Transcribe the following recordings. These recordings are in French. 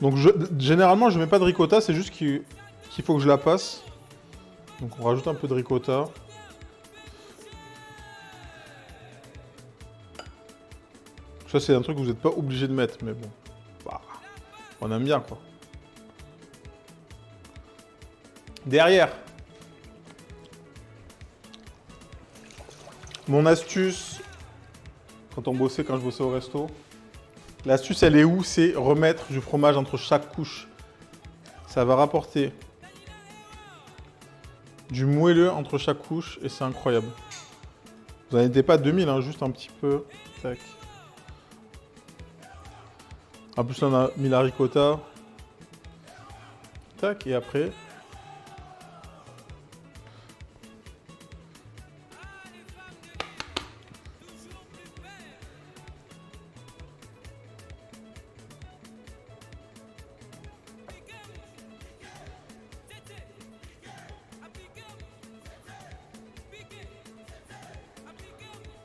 Donc généralement, je mets pas de ricotta, c'est juste qu'il faut que je la passe. Donc on rajoute un peu de ricotta. Ça, c'est un truc que vous n'êtes pas obligé de mettre, mais bon. Bah, on aime bien, quoi. Derrière, mon astuce, quand je bossais au resto, l'astuce, elle est où? C'est remettre du fromage entre chaque couche. Ça va rapporter du moelleux entre chaque couche et c'est incroyable. Vous n'en mettez pas 2000, hein, juste un petit peu. Tac. En plus, là, on a mis la ricotta. Tac, et après...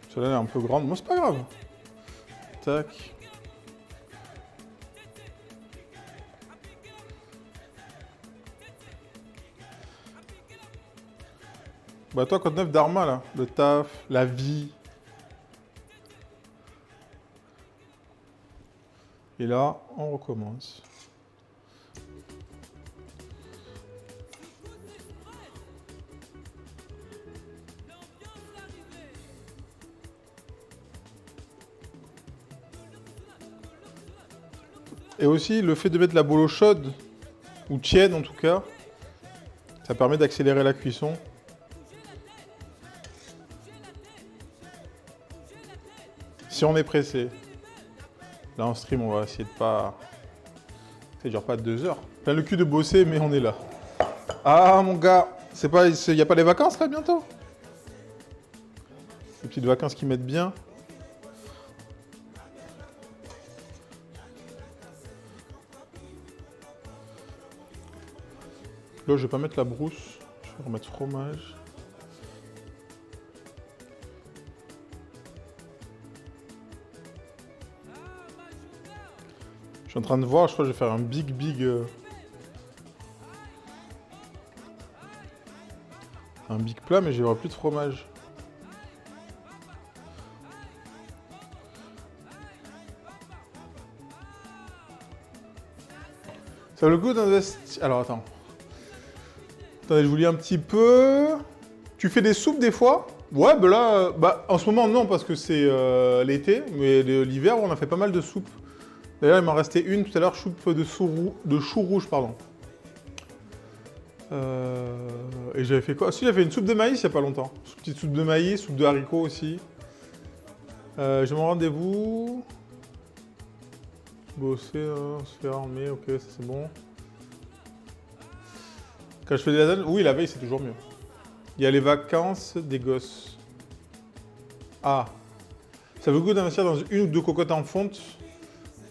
Celle-là, elle est un peu grande. Moi, c'est pas grave. Tac. Bah toi, Code 9 Dharma, là. Le taf, la vie. Et là, on recommence. Et aussi, le fait de mettre la bolo chaude, ou tiède en tout cas, ça permet d'accélérer la cuisson. Si on est pressé, là en stream, on va essayer de pas... Ça dure pas 2 heures. Plein le cul de bosser, mais on est là. Ah mon gars, y a pas les vacances là bientôt? Les petites vacances qui mettent bien. Là, je vais pas mettre la brousse. Je vais remettre fromage. Je suis en train de voir, je crois que je vais faire un big... un big plat, mais j'aurai plus de fromage. Ça a le goût d'investir... Alors, attends. Attendez, je vous lis un petit peu. Tu fais des soupes des fois? Ouais, bah là, en ce moment, non, parce que c'est l'été. Mais l'hiver, on a fait pas mal de soupes. D'ailleurs, il m'en restait une tout à l'heure, soupe de chou rouge, pardon. Et j'avais fait quoi? Si, j'avais fait une soupe de maïs il n'y a pas longtemps. Petite soupe de maïs, soupe de haricots aussi. J'ai mon rendez-vous. Bosser, se faire armer, ok, ça c'est bon. Quand je fais des lasagnes, oui, la veille c'est toujours mieux. Il y a les vacances des gosses. Ah. Ça vaut le coup d'investir dans une ou deux cocottes en fonte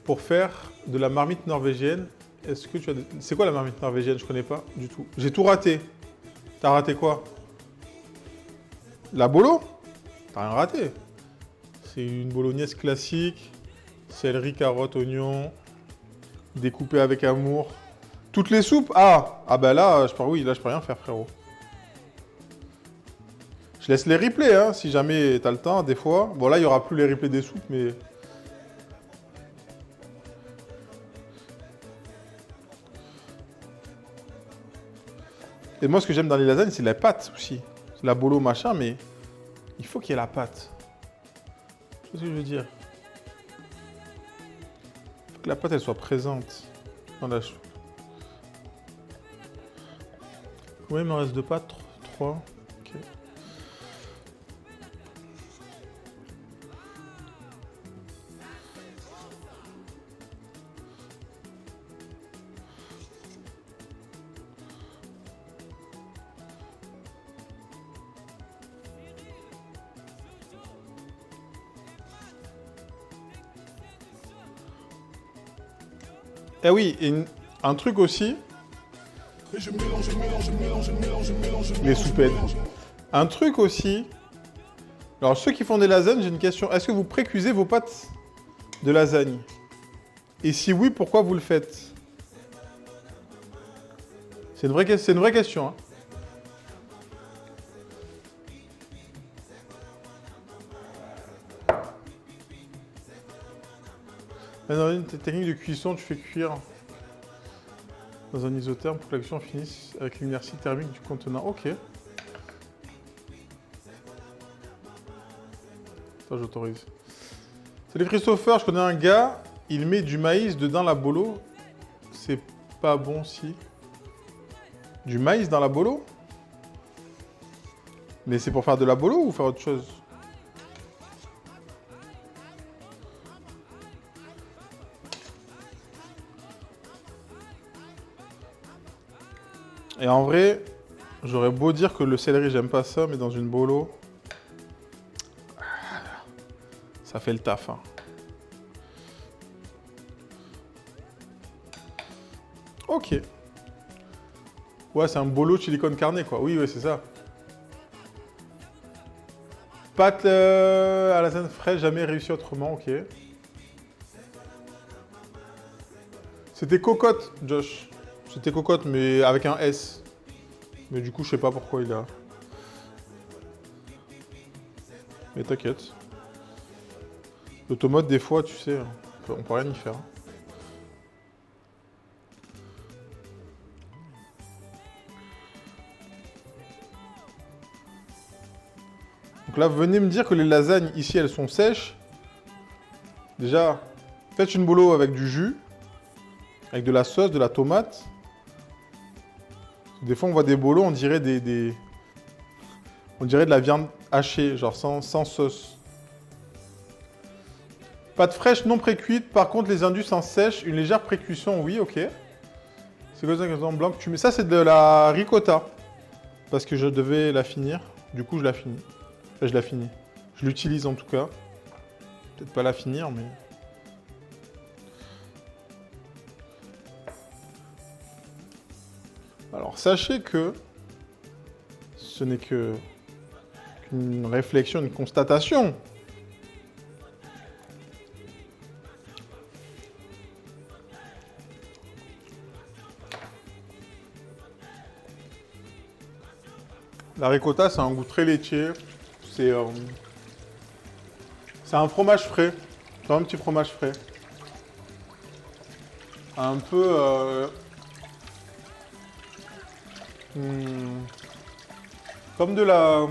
pour faire de la marmite norvégienne. Est-ce que tu as... C'est quoi la marmite norvégienne? Je connais pas du tout. J'ai tout raté. T'as raté quoi? La bolo? T'as rien raté. C'est une bolognaise classique. Céleri, carotte, oignon. Découpé avec amour. Toutes les soupes? Ah bah là, oui, là je peux rien faire, frérot. Je laisse les replays, hein, si jamais t'as le temps, des fois. Bon, là, il n'y aura plus les replays des soupes, mais... Et moi, ce que j'aime dans les lasagnes, c'est la pâte aussi. C'est la bolo, machin, mais il faut qu'il y ait la pâte. Tu vois ce que je veux dire? Il faut que la pâte, elle soit présente dans la soupe. Oui, il me reste 2 pâtes, 3. Ok. Eh oui, et un truc aussi. Les soupettes. Un truc aussi. Alors, ceux qui font des lasagnes, j'ai une question. Est-ce que vous précuisez vos pâtes de lasagne? Et si oui, pourquoi vous le faites? C'est une vraie question. Hein. Dans une technique de cuisson, tu fais cuire dans un isotherme pour que la cuisson finisse avec l'inertie thermique du contenant. Ok. Ça, j'autorise. Salut Christopher, je connais un gars, il met du maïs dedans la bolo. C'est pas bon si. Du maïs dans la bolo? Mais c'est pour faire de la bolo ou faire autre chose? Et en vrai, j'aurais beau dire que le céleri, j'aime pas ça, mais dans une bolo, ça fait le taf. Hein. Ok. Ouais, c'est un bolo chili con carne, quoi. Oui, c'est ça. Pâte à la lasagne fraîche, jamais réussi autrement, ok. C'était cocotte, Josh. C'était cocotte, mais avec un S. Mais du coup, je sais pas pourquoi il a... Mais t'inquiète. L'automate, des fois, tu sais, on peut rien y faire. Donc là, venez me dire que les lasagnes, ici, elles sont sèches. Déjà, faites une bolo avec du jus, avec de la sauce, de la tomate. Des fois, on voit des bolos, on dirait on dirait de la viande hachée, genre sans sauce. Pâte fraîche non précuite. Par contre, les indus en sèche, une légère précuisson, oui, ok. C'est quoi ça, en blanc que tu mets? Ça, c'est de la ricotta. Parce que je devais la finir. Du coup, je la finis. Enfin, je la finis. Je l'utilise en tout cas. Peut-être pas la finir, mais... Alors, sachez que ce n'est qu'une réflexion, une constatation. La ricotta, c'est un goût très laitier. C'est un fromage frais. C'est un petit fromage frais. Un peu... comme de la...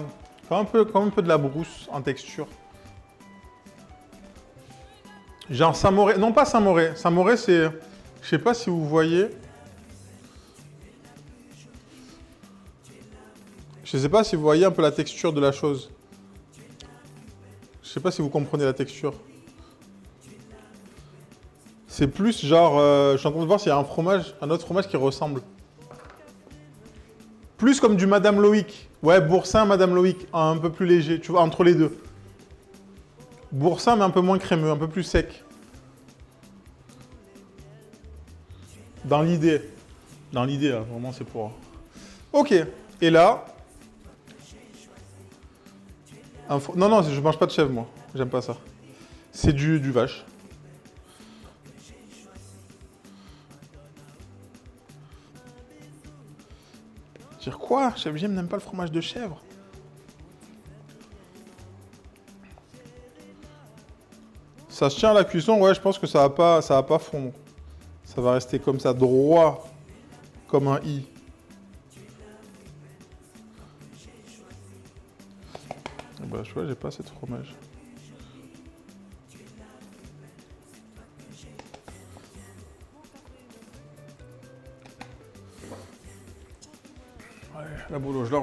Comme un peu de la brousse en texture. Genre Saint-Moré. Non, pas Saint-Moré. Saint-Moré, c'est... Je sais pas si vous voyez... Je sais pas si vous voyez un peu la texture de la chose. Je sais pas si vous comprenez la texture. C'est plus genre... je suis en train de voir s'il y a un autre fromage qui ressemble. Plus comme du Madame Loïc. Ouais, Boursin, Madame Loïc. Un peu plus léger, tu vois, entre les deux. Boursin, mais un peu moins crémeux, un peu plus sec. Dans l'idée. Dans l'idée, hein, vraiment, c'est pour... Ok. Et là... Non, non, je mange pas de chèvre, moi. J'aime pas ça. C'est du vache. Dire quoi? Chef Jim n'aime pas le fromage de chèvre. Ça se tient à la cuisson, ouais, je pense que ça va pas fondre. Ça va rester comme ça, droit, comme un i. Bah, je vois, j'ai pas assez de fromage. Ouais, la boulot, je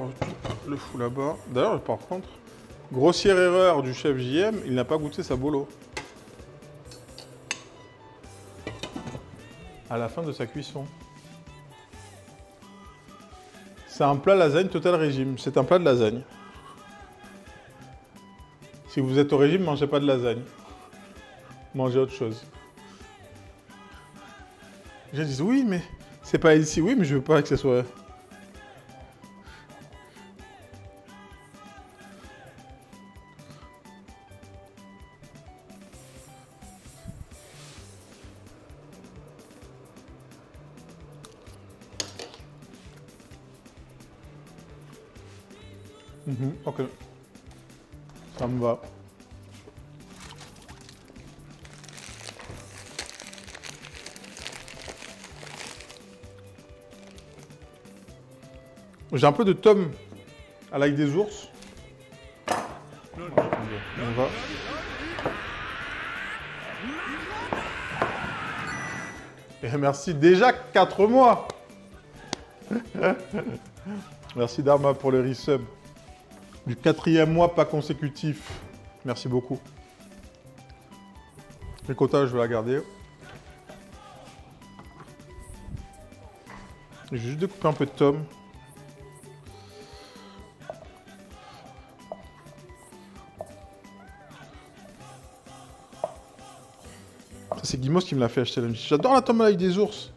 le fous là-bas. D'ailleurs, par contre, grossière erreur du chef JM, il n'a pas goûté sa bolo. À la fin de sa cuisson. C'est un plat lasagne total régime. C'est un plat de lasagne. Si vous êtes au régime, mangez pas de lasagne. Mangez autre chose. Je dis oui, mais c'est pas ici. Oui, mais je veux pas que ce soit... Ok. Ça me va. J'ai un peu de tome à l'ail des ours. On va. Et merci, déjà 4 mois. Merci Dharma pour le resub. Du 4e mois pas consécutif. Merci beaucoup. Les quotas, je vais la garder. J'ai juste découpé un peu de tome. Ça, c'est Guimos qui me l'a fait acheter. J'adore la tome avec des ours.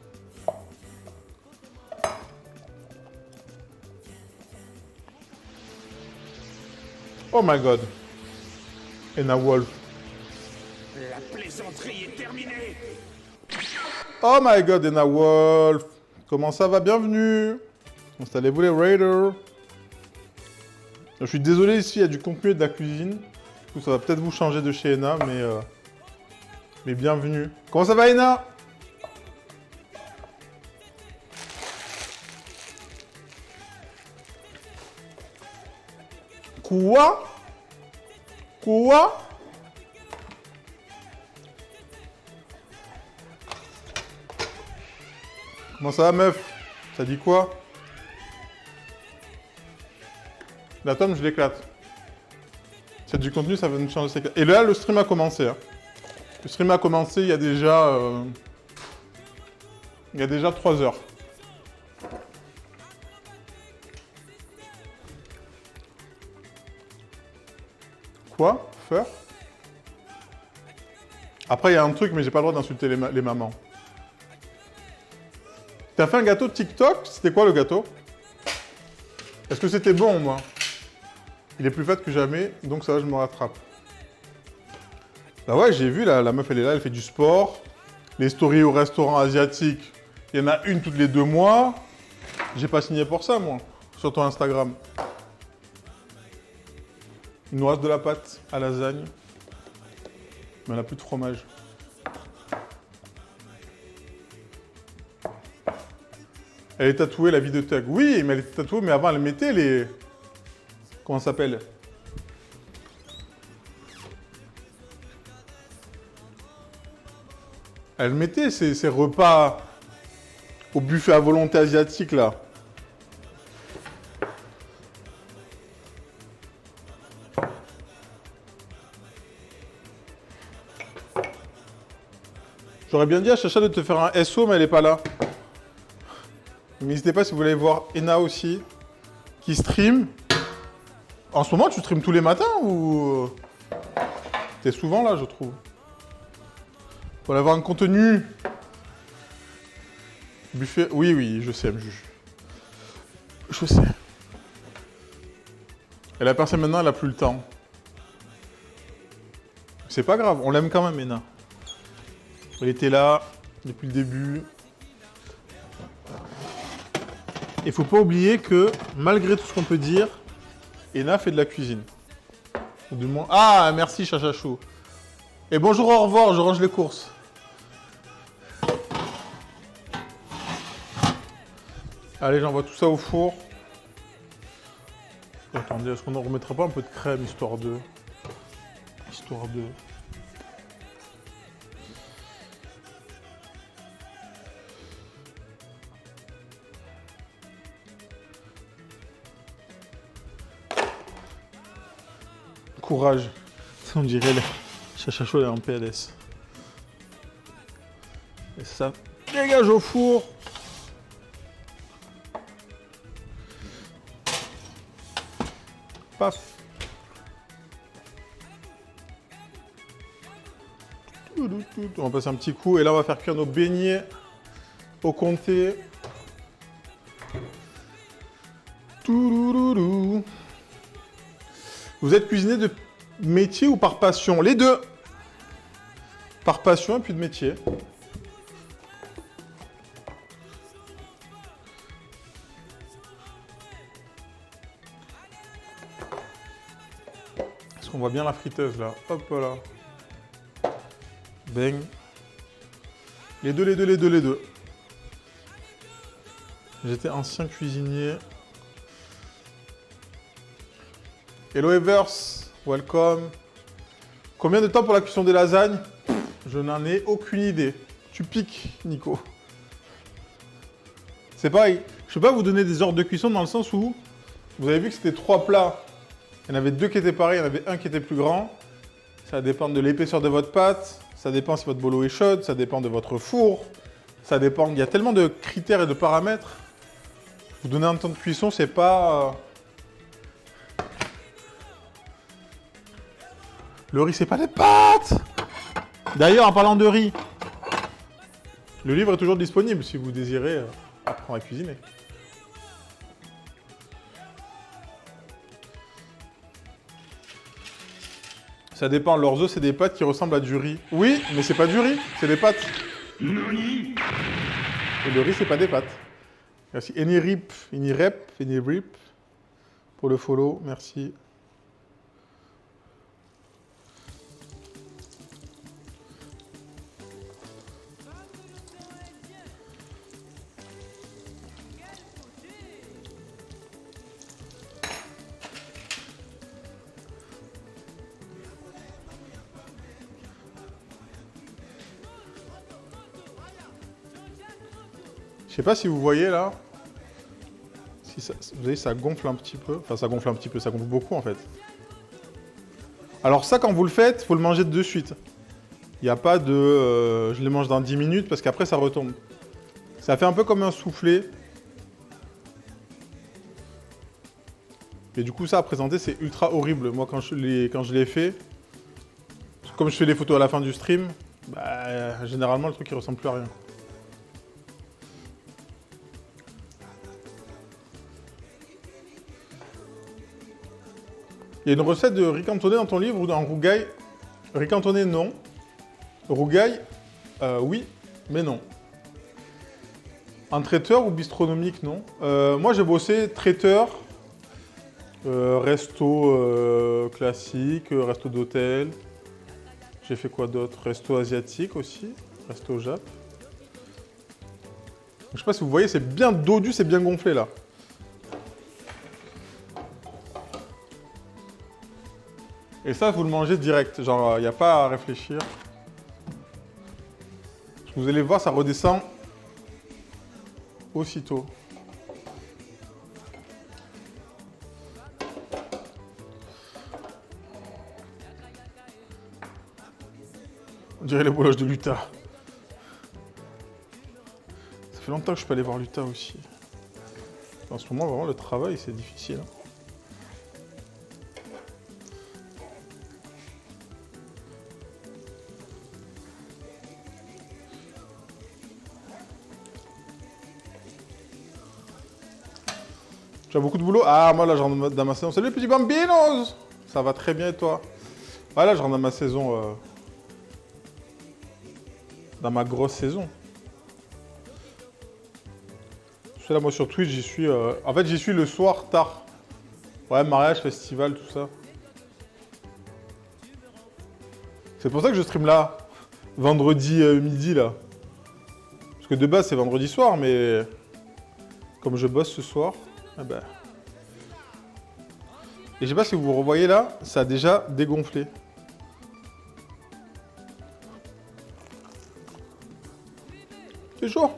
Oh my god. Ena Wolf. La plaisanterie est terminée. Oh my god, Ena Wolf. Comment ça va? Bienvenue. Installez-vous les Raiders. Je suis désolé, ici, il y a du contenu et de la cuisine. Du coup, ça va peut-être vous changer de chez Ena, mais bienvenue. Comment ça va, Ena? Quoi? Quoi? Comment ça va, meuf? Ça dit quoi? La tome, je l'éclate. C'est du contenu, ça va nous changer. Et là, le stream a commencé. Hein. Le stream a commencé il y a déjà... il y a déjà 3 heures. Quoi? Faire? Après, il y a un truc, mais j'ai pas le droit d'insulter les mamans. T'as fait un gâteau TikTok? C'était quoi le gâteau? Est-ce que c'était bon, moi? Il est plus fat que jamais, donc ça va, je me rattrape. Bah ouais, j'ai vu, la meuf, elle est là, elle fait du sport. Les stories au restaurant asiatique, il y en a une toutes les 2 mois. J'ai pas signé pour ça, moi, sur ton Instagram. Il nous reste de la pâte à lasagne. Mais on n'a plus de fromage. Elle est tatouée, la vie de Tug. Oui, mais elle était tatouée, mais avant, elle mettait les... Comment ça s'appelle? Elle mettait ses repas au buffet à volonté asiatique, là. J'aurais bien dit à Chacha de te faire un SO, mais elle est pas là. N'hésitez pas si vous voulez voir Ena aussi, qui stream. En ce moment, tu streams tous les matins ou... T'es souvent là, je trouve. Pour avoir un contenu... Buffet... Oui, oui, je sais, je sais. Et la personne maintenant, elle a plus le temps. C'est pas grave, on l'aime quand même, Ena. Elle était là depuis le début. Il faut pas oublier que, malgré tout ce qu'on peut dire, Ena fait de la cuisine. Du moins... Ah, merci Chachachou. Et bonjour, au revoir, je range les courses. Allez, j'envoie tout ça au four. Attendez, est-ce qu'on en remettrait pas un peu de crème, histoire de... Courage. On dirait le Chachachou est en PLS. Et ça dégage au four. Paf. On va passer un petit coup et là on va faire cuire nos beignets au comté. Touloulou. Vous êtes cuisinier de métier ou par passion? Les deux. Par passion et puis de métier. On voit bien la friteuse là. Hop là. Bang. Les deux. J'étais ancien cuisinier. Hello Evers, welcome. Combien de temps pour la cuisson des lasagnes? Je n'en ai aucune idée. Tu piques, Nico. C'est pareil. Je ne peux pas vous donner des ordres de cuisson dans le sens où vous avez vu que c'était 3 plats. Il y en avait 2 qui étaient pareils, il y en avait un qui était plus grand. Ça dépend de l'épaisseur de votre pâte. Ça dépend si votre bolo est chaude. Ça dépend de votre four. Ça dépend. Il y a tellement de critères et de paramètres. Vous donner un temps de cuisson, c'est pas... Le riz, c'est pas des pâtes! D'ailleurs, en parlant de riz, le livre est toujours disponible si vous désirez apprendre à cuisiner. Ça dépend. Leurs œufs, c'est des pâtes qui ressemblent à du riz. Oui, mais c'est pas du riz, c'est des pâtes. Et le riz, c'est pas des pâtes. Merci. Any rip pour le follow. Merci. Je sais pas si vous voyez là. Si ça, vous voyez, ça gonfle un petit peu. Enfin, ça gonfle un petit peu, ça gonfle beaucoup en fait. Alors ça, quand vous le faites, il faut le manger de suite. Il n'y a pas de... je les mange dans 10 minutes parce qu'après ça retombe. Ça fait un peu comme un soufflé. Et du coup, ça à présenter, c'est ultra horrible. Moi, quand je l'ai fait, comme je fais les photos à la fin du stream, bah, généralement, le truc, il ressemble plus à rien. Il y a une recette de riz cantonné dans ton livre ou dans rougail? Riz cantonné, non. Rougail, oui, mais non. En traiteur ou bistronomique, non. Moi, j'ai bossé traiteur, resto classique, resto d'hôtel. J'ai fait quoi d'autre? Resto asiatique aussi, resto Jap. Je sais pas si vous voyez, c'est bien dodu, c'est bien gonflé là. Et ça, vous le mangez direct, genre, il n'y a pas à réfléchir. Vous allez voir, ça redescend aussitôt. On dirait les boloches de l'Utah. Ça fait longtemps que je peux aller voir l'Utah aussi. En ce moment, vraiment, le travail, c'est difficile. Tu as beaucoup de boulot? Ah, moi là, je rentre dans ma saison. Salut les petits bambinos! Ça va très bien et toi? Ah là, je rentre dans ma saison. Dans ma grosse saison. Je suis là, moi sur Twitch, j'y suis. En fait, j'y suis le soir tard. Ouais, mariage, festival, tout ça. C'est pour ça que je stream là. Vendredi midi là. Parce que de base, c'est vendredi soir, mais. Comme je bosse ce soir. Ah bah. Et je sais pas si vous revoyez là, ça a déjà dégonflé. C'est chaud.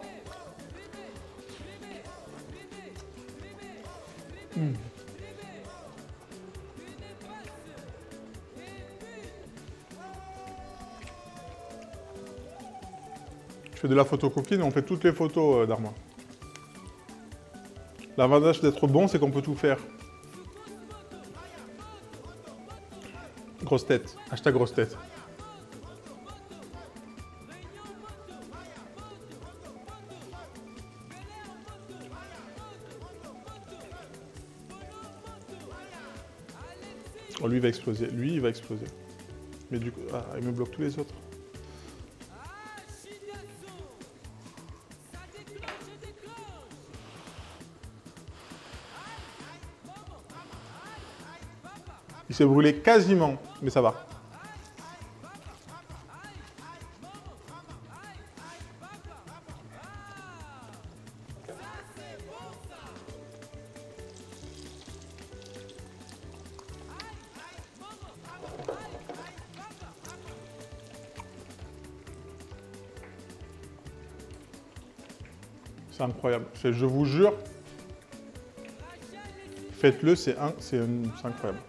Je fais de la photocopie, on fait toutes les photos d'Arma. L'avantage d'être bon, c'est qu'on peut tout faire. Grosse tête. Hashtag grosse tête. Oh, lui, il va exploser. Lui, il va exploser. Mais du coup, ah, il me bloque tous les autres. Il s'est brûlé quasiment, mais ça va. C'est incroyable. Je vous jure, faites-le, c'est incroyable.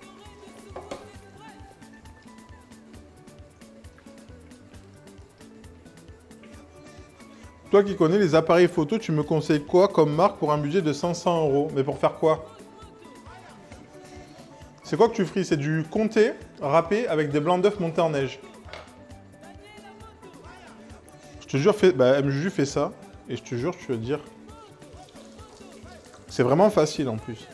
Toi qui connais les appareils photo, tu me conseilles quoi comme marque pour un budget de 500 €? Mais pour faire quoi? C'est quoi que tu frises? C'est du comté râpé avec des blancs d'œufs montés en neige. Je te jure, MJU fait ça. Et je te jure, tu vas dire... C'est vraiment facile en plus.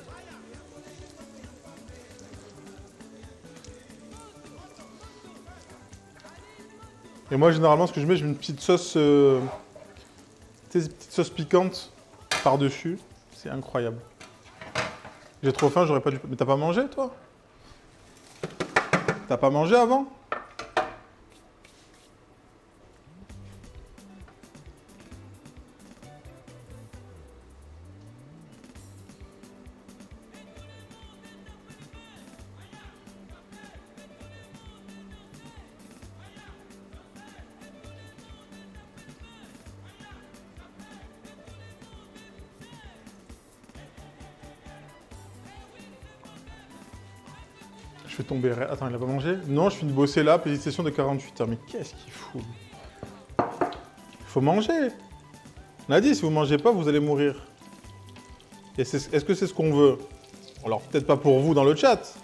Et moi, généralement, ce que je mets une petite sauce... petite sauce piquante par-dessus. C'est incroyable. J'ai trop faim, j'aurais pas dû... Mais t'as pas mangé, toi? T'as pas mangé avant? Je fais tomber... Attends, il a pas mangé? Non, je finis de bosser là, petite session de 48 heures. Mais qu'est-ce qu'il fout? Il faut manger. On a dit, si vous mangez pas, vous allez mourir. Et est-ce que c'est ce qu'on veut? Alors, peut-être pas pour vous dans le chat.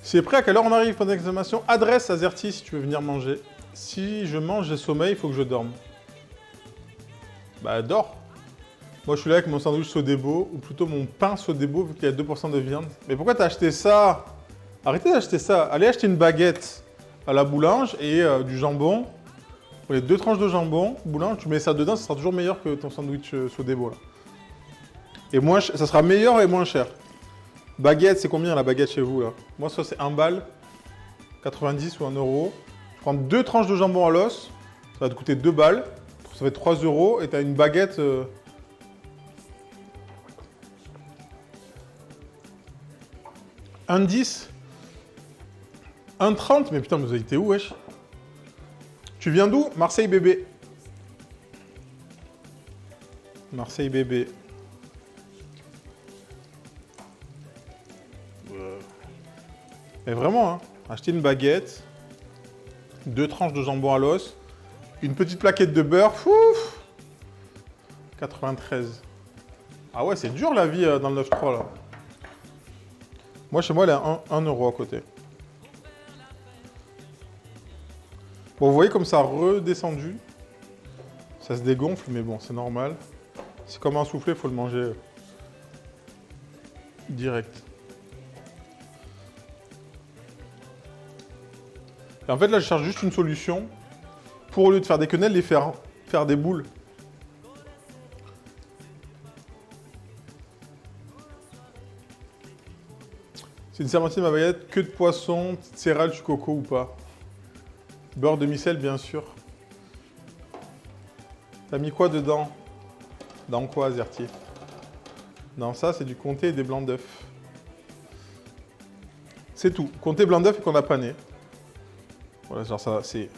Si est prêt, à quelle heure on arrive? Point d'exclamation. Adresse à Zerti si tu veux venir manger. Si je mange, j'ai sommeil, il faut que je dorme. Bah, dors. Moi, je suis là avec mon sandwich Sodebo, ou plutôt mon pain Sodebo, vu qu'il y a 2% de viande. Mais pourquoi t'as acheté ça? Arrêtez d'acheter ça. Allez acheter une baguette à la boulange et du jambon. Pour les 2 tranches de jambon, boulange, tu mets ça dedans, ça sera toujours meilleur que ton sandwich Sodebo, là. Et moins, ça sera meilleur et moins cher. Baguette, c'est combien la baguette chez vous, là? Moi, ça, c'est 1 balle, 90 ou 1 €. Tu prends 2 tranches de jambon à l'os, ça va te coûter 2 balles. Ça fait 3 € et tu as une baguette... 1,10 1,30 mais putain, vous avez été où, wesh? Tu viens d'où? Marseille bébé. Marseille bébé. Et vraiment, hein, acheter une baguette, 2 tranches de jambon à l'os, une petite plaquette de beurre, fouf, 93. Ah ouais, c'est dur la vie dans le 9-3 là. Moi, chez moi, elle est à 1 € à côté. Bon, vous voyez comme ça a redescendu. Ça se dégonfle, mais bon, c'est normal. C'est comme un soufflé, il faut le manger direct. Et en fait, là, je cherche juste une solution pour, au lieu de faire des quenelles, les faire des boules. C'est une serpentine ma baguette, queue de poisson, petite céréale, du coco ou pas? Beurre demi-sel, bien sûr. T'as mis quoi dedans? Dans quoi, Zerti? Dans ça, c'est du comté et des blancs d'œufs. C'est tout. Comté blanc d'œuf et qu'on a pané. Voilà, genre ça, c'est